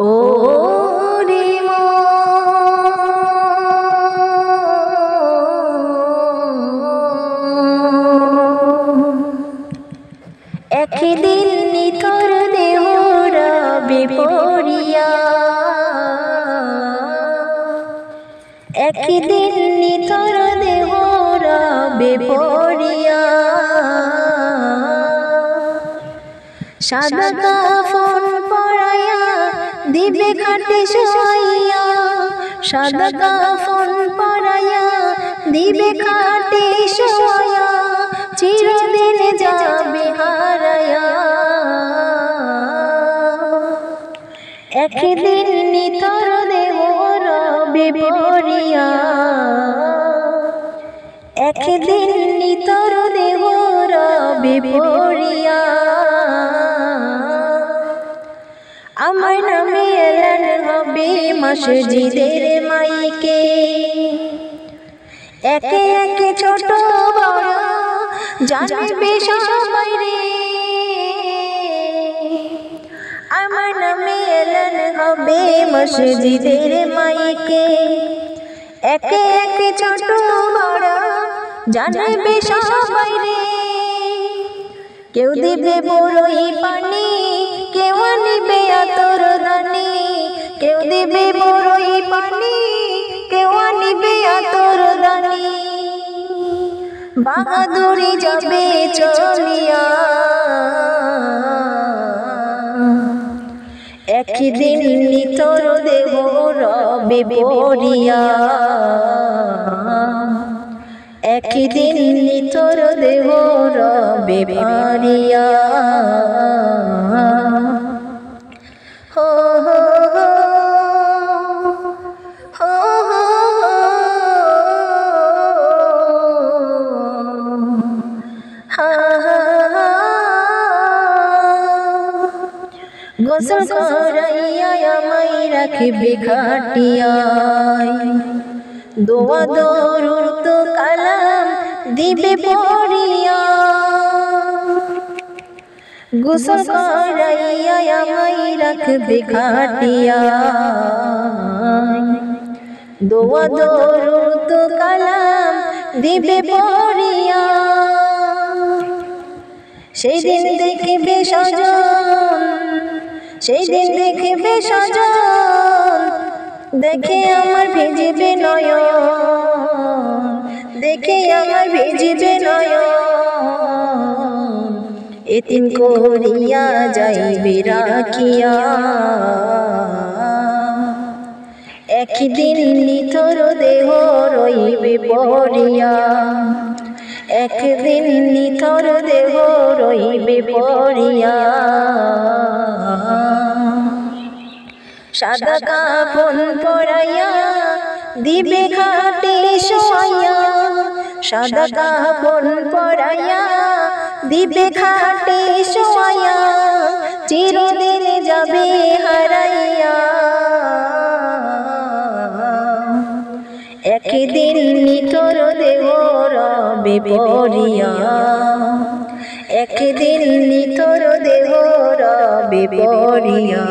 ও রে একদিন নিতর দেহ রবে পড়িয়া, একদিন নিতর দেহ রবে পড়িয়া, সাদা কাফন পরাইয়া দিবে খাটে শোয়াইয়া, সাদা কাফন পরাইয়া দিবে খাটে শোয়াইয়া, চিরদিন যাবে হারাইয়া। একদিন নিতর দেহ রবে পড়িয়া, একদিন নিতর দেহ রবে পড়িয়া, আমার নামে এলান হবে মসজিদের মাইকে, একে একে ছোট বড় জানবে সবাই রে, আমার নামে এলান হবে মসজিদের মাইকে, একে একে ছোট বড় জানবে সবাই রে। কেউ দিবে বড়ই পানি, কেউ আনিবে আতর দানি, কেউ দিবে বড়ই পানি, কেউ আনিবে আতর দানি, বাহাদুরি যাবে চলিয়া। একদিন নিতর দেহ রবে পড়িয়া, একদিন নিতর দেহ রবে পড়িয়া। হো হো হো হো গোসল করাইয়া আমায় রাখবে খাটিয়ায়, দোয়া দরুদ কালাম দিবে পড়িয়া, গোসল করাইয়া আমায় রাখবে খাটিয়ায়, দোয়া দরুদ কালাম দিবে পড়িয়া। সেই দিন দেখবে সজন, সেই দিন দেখবে সজন, দেখে আমার ভিজিবে নয়ন, দেখে আমার ভিজিবে নয়ন, এতিম করিয়া যাইবে রাখিয়া। একদিন নিতর দেহ রইবে পড়িয়া, একদিন নিতর দেহ রইবে পড়িয়া, সাদা কাফন পরাইয়া দিবে খাটে শোয়াইয়া, সাদা কাফন পরাইয়া দিবে খাটে শোয়াইয়া, চিরদিন যাবে হারাইয়া। একদিন নিতর দেহ রবে পড়িয়া, একদিন নিতর দেহ রবে পড়িয়া।